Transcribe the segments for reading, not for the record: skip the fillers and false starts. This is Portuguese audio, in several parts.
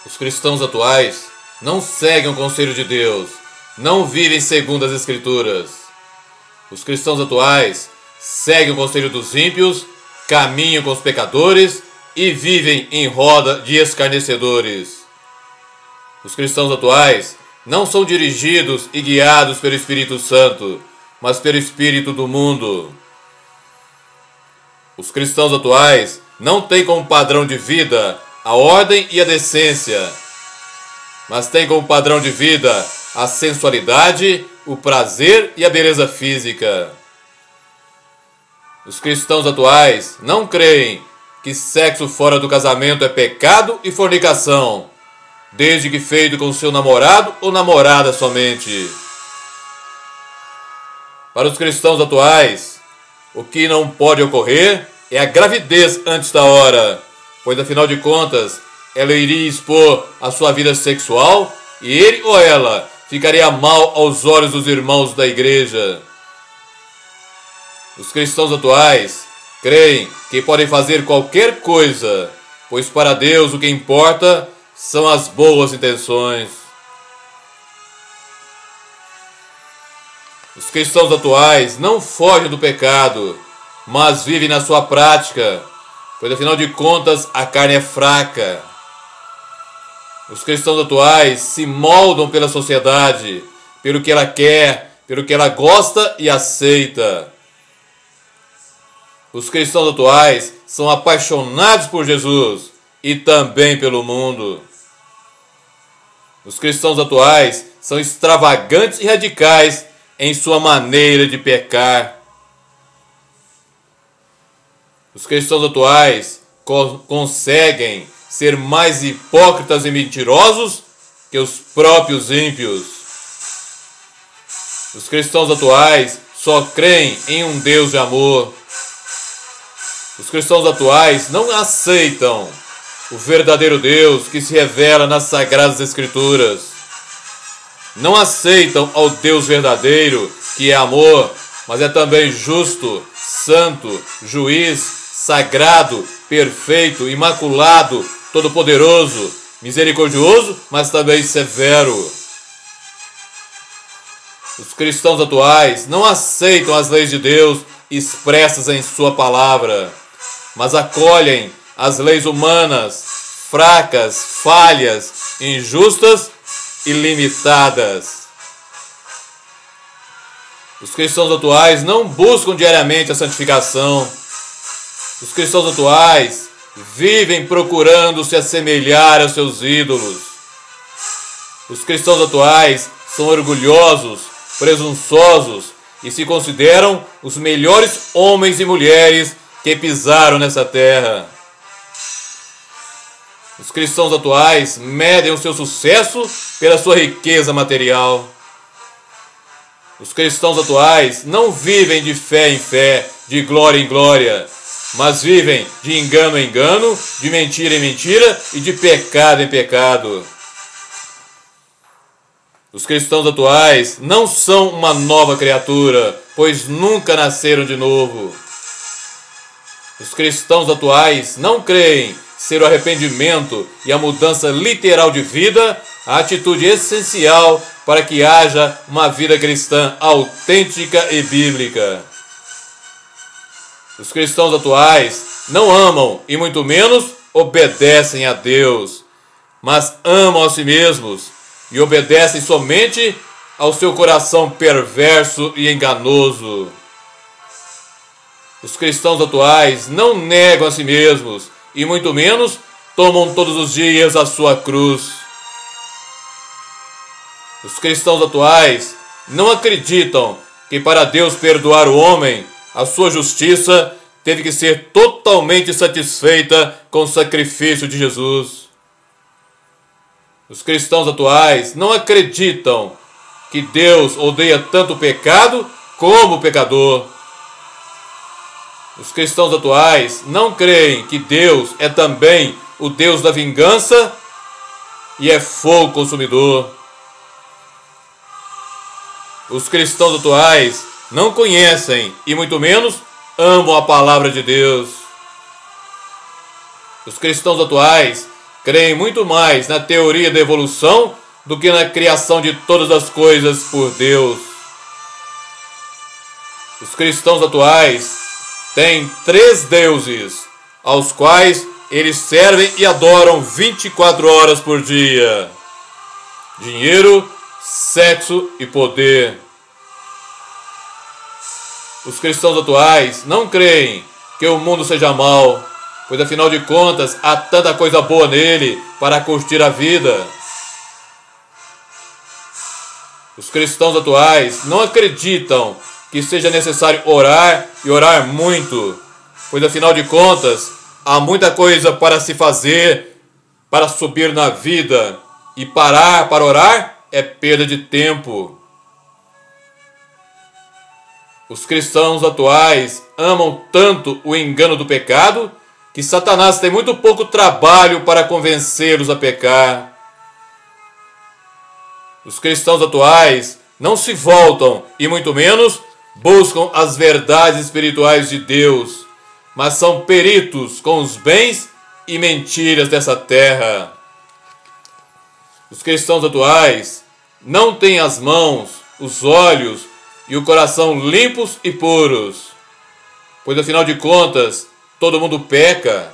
Os cristãos atuais não seguem o conselho de Deus, não vivem segundo as Escrituras. Os cristãos atuais seguem o conselho dos ímpios, caminham com os pecadores e vivem em roda de escarnecedores. Os cristãos atuais não são dirigidos e guiados pelo Espírito Santo, mas pelo espírito do mundo. Os cristãos atuais não têm como padrão de vida a ordem e a decência, mas têm como padrão de vida a sensualidade, o prazer e a beleza física. Os cristãos atuais não creem que sexo fora do casamento é pecado e fornicação, desde que feito com seu namorado ou namorada somente. Para os cristãos atuais, o que não pode ocorrer é a gravidez antes da hora, pois afinal de contas, ela iria expor a sua vida sexual e ele ou ela ficaria mal aos olhos dos irmãos da igreja. Os cristãos atuais creem que podem fazer qualquer coisa, pois para Deus o que importa são as boas intenções. Os cristãos atuais não fogem do pecado, mas vivem na sua prática, pois afinal de contas a carne é fraca. Os cristãos atuais se moldam pela sociedade, pelo que ela quer, pelo que ela gosta e aceita. Os cristãos atuais são apaixonados por Jesus e também pelo mundo. Os cristãos atuais são extravagantes e radicais em sua maneira de pecar. Os cristãos atuais conseguem ser mais hipócritas e mentirosos que os próprios ímpios. Os cristãos atuais só creem em um Deus de amor. Os cristãos atuais não aceitam o verdadeiro Deus que se revela nas Sagradas Escrituras. Não aceitam ao Deus verdadeiro, que é amor, mas é também justo, santo, juiz, sagrado, perfeito, imaculado, todo-poderoso, misericordioso, mas também severo. Os cristãos atuais não aceitam as leis de Deus expressas em sua palavra, mas acolhem as leis humanas, fracas, falhas, injustas e limitadas. Os cristãos atuais não buscam diariamente a santificação. Os cristãos atuais vivem procurando se assemelhar aos seus ídolos. Os cristãos atuais são orgulhosos, presunçosos e se consideram os melhores homens e mulheres que pisaram nessa terra. Os cristãos atuais medem o seu sucesso pela sua riqueza material. Os cristãos atuais não vivem de fé em fé, de glória em glória, mas vivem de engano em engano, de mentira em mentira e de pecado em pecado. Os cristãos atuais não são uma nova criatura, pois nunca nasceram de novo. Os cristãos atuais não creem ser o arrependimento e a mudança literal de vida a atitude essencial para que haja uma vida cristã autêntica e bíblica. Os cristãos atuais não amam e muito menos obedecem a Deus, mas amam a si mesmos e obedecem somente ao seu coração perverso e enganoso. Os cristãos atuais não negam a si mesmos e muito menos tomam todos os dias a sua cruz. Os cristãos atuais não acreditam que para Deus perdoar o homem, a sua justiça teve que ser totalmente satisfeita com o sacrifício de Jesus. Os cristãos atuais não acreditam que Deus odeia tanto o pecado como o pecador. Os cristãos atuais não creem que Deus é também o Deus da vingança e é fogo consumidor. Os cristãos atuais não conhecem e muito menos amam a palavra de Deus. Os cristãos atuais creem muito mais na teoria da evolução do que na criação de todas as coisas por Deus. Os cristãos atuais têm 3 deuses, aos quais eles servem e adoram 24 horas por dia: dinheiro, sexo e poder. Os cristãos atuais não creem que o mundo seja mau, pois afinal de contas há tanta coisa boa nele para curtir a vida. Os cristãos atuais não acreditam que seja necessário orar e orar muito, pois afinal de contas há muita coisa para se fazer, para subir na vida, e parar para orar é perda de tempo. Os cristãos atuais amam tanto o engano do pecado que Satanás tem muito pouco trabalho para convencê-los a pecar. Os cristãos atuais não se voltam e muito menos buscam as verdades espirituais de Deus, mas são peritos com os bens e mentiras dessa terra. Os cristãos atuais não têm as mãos, os olhos e o coração limpos e puros, pois afinal de contas todo mundo peca.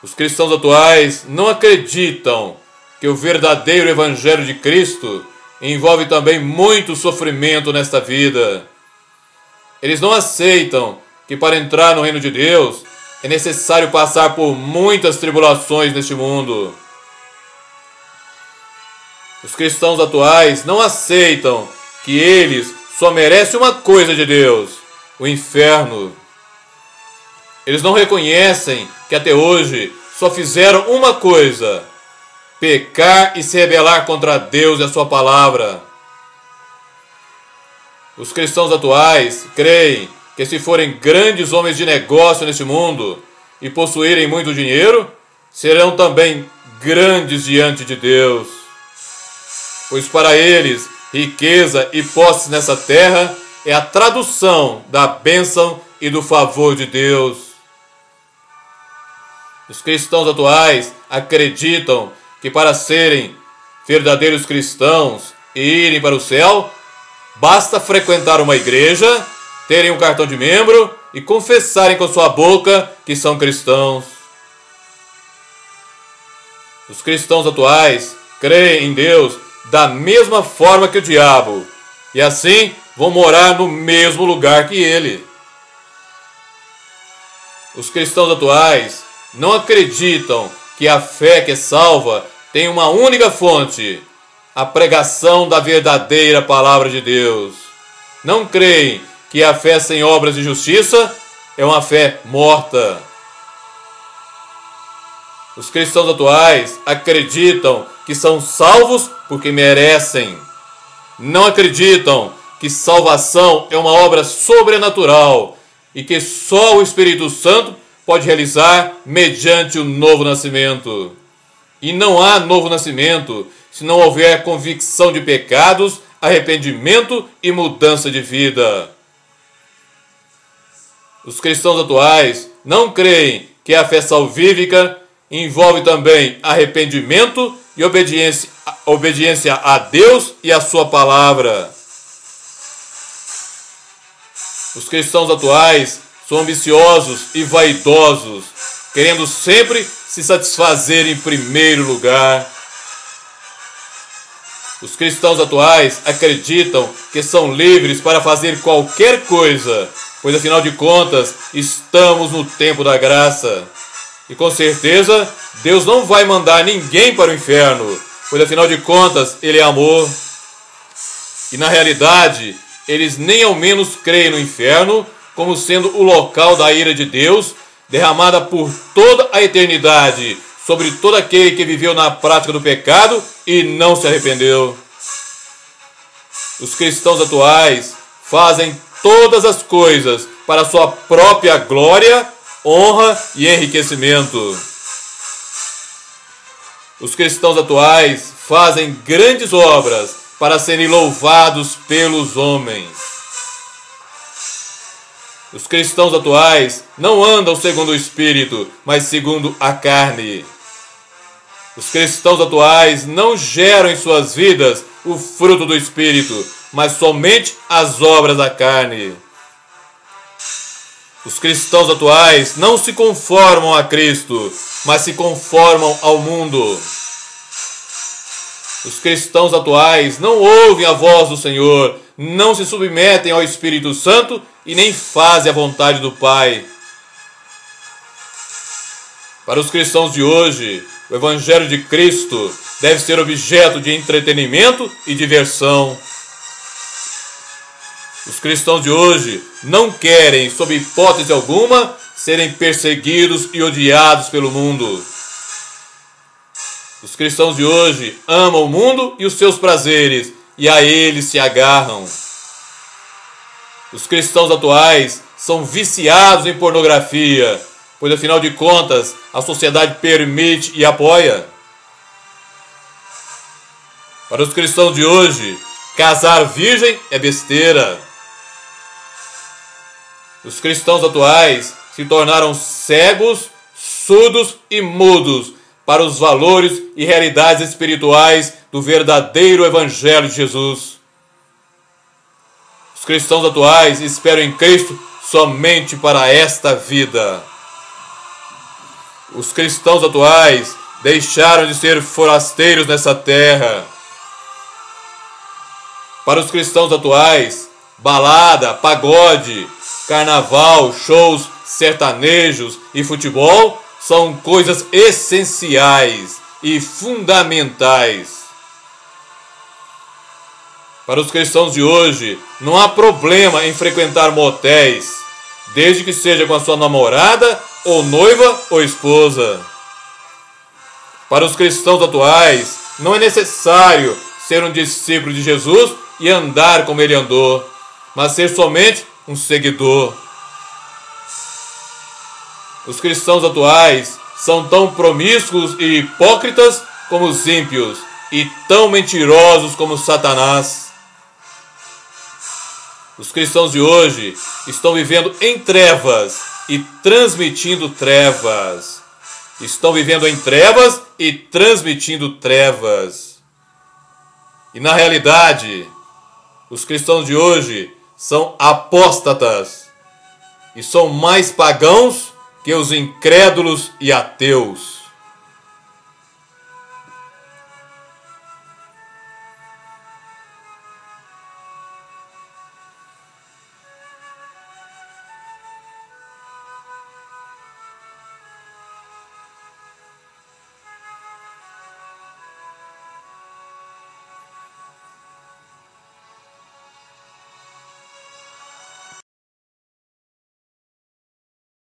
Os cristãos atuais não acreditam que o verdadeiro Evangelho de Cristo envolve também muito sofrimento nesta vida. Eles não aceitam que para entrar no reino de Deus é necessário passar por muitas tribulações neste mundo. Os cristãos atuais não aceitam que eles só merecem uma coisa de Deus: o inferno. Eles não reconhecem que até hoje só fizeram uma coisa: pecar e se rebelar contra Deus e a sua palavra. Os cristãos atuais creem que se forem grandes homens de negócio neste mundo e possuírem muito dinheiro, serão também grandes diante de Deus. Pois para eles, riqueza e posses nessa terra é a tradução da bênção e do favor de Deus. Os cristãos atuais acreditam que para serem verdadeiros cristãos e irem para o céu, basta frequentar uma igreja, terem um cartão de membro e confessarem com sua boca que são cristãos. Os cristãos atuais creem em Deus da mesma forma que o diabo, e assim vão morar no mesmo lugar que ele. Os cristãos atuais não acreditam que a fé que salva tem uma única fonte: a pregação da verdadeira palavra de Deus. Não creem que a fé sem obras de justiça é uma fé morta. Os cristãos atuais acreditam que são salvos porque merecem. Não acreditam que salvação é uma obra sobrenatural e que só o Espírito Santo pode realizar mediante o novo nascimento. E não há novo nascimento se não houver convicção de pecados, arrependimento e mudança de vida. Os cristãos atuais não creem que a fé salvífica envolve também arrependimento e obediência a Deus e a sua palavra. Os cristãos atuais são ambiciosos e vaidosos, querendo sempre se satisfazer em primeiro lugar. Os cristãos atuais acreditam que são livres para fazer qualquer coisa, pois afinal de contas estamos no tempo da graça. E com certeza Deus não vai mandar ninguém para o inferno, pois afinal de contas Ele é amor. E na realidade, eles nem ao menos creem no inferno como sendo o local da ira de Deus, derramada por toda a eternidade sobre todo aquele que viveu na prática do pecado e não se arrependeu. Os cristãos atuais fazem todas as coisas para sua própria glória, honra e enriquecimento. Os cristãos atuais fazem grandes obras para serem louvados pelos homens. Os cristãos atuais não andam segundo o Espírito, mas segundo a carne. Os cristãos atuais não geram em suas vidas o fruto do Espírito, mas somente as obras da carne. Os cristãos atuais não se conformam a Cristo, mas se conformam ao mundo. Os cristãos atuais não ouvem a voz do Senhor, não se submetem ao Espírito Santo e nem fazem a vontade do Pai. Para os cristãos de hoje, o Evangelho de Cristo deve ser objeto de entretenimento e diversão. Os cristãos de hoje não querem, sob hipótese alguma, serem perseguidos e odiados pelo mundo. Os cristãos de hoje amam o mundo e os seus prazeres, e a eles se agarram. Os cristãos atuais são viciados em pornografia, pois afinal de contas a sociedade permite e apoia. Para os cristãos de hoje, casar virgem é besteira. Os cristãos atuais se tornaram cegos, surdos e mudos para os valores e realidades espirituais do verdadeiro Evangelho de Jesus. Os cristãos atuais esperam em Cristo somente para esta vida. Os cristãos atuais deixaram de ser forasteiros nessa terra. Para os cristãos atuais, balada, pagode, carnaval, shows, sertanejos e futebol são coisas essenciais e fundamentais. Para os cristãos de hoje, não há problema em frequentar motéis, desde que seja com a sua namorada, ou noiva, ou esposa. Para os cristãos atuais, não é necessário ser um discípulo de Jesus e andar como ele andou, mas ser somente um seguidor. Os cristãos atuais são tão promíscuos e hipócritas como os ímpios, e tão mentirosos como Satanás. Os cristãos de hoje estão vivendo em trevas e transmitindo trevas. Estão vivendo em trevas e transmitindo trevas. E na realidade, os cristãos de hoje são apóstatas e são mais pagãos que os incrédulos e ateus.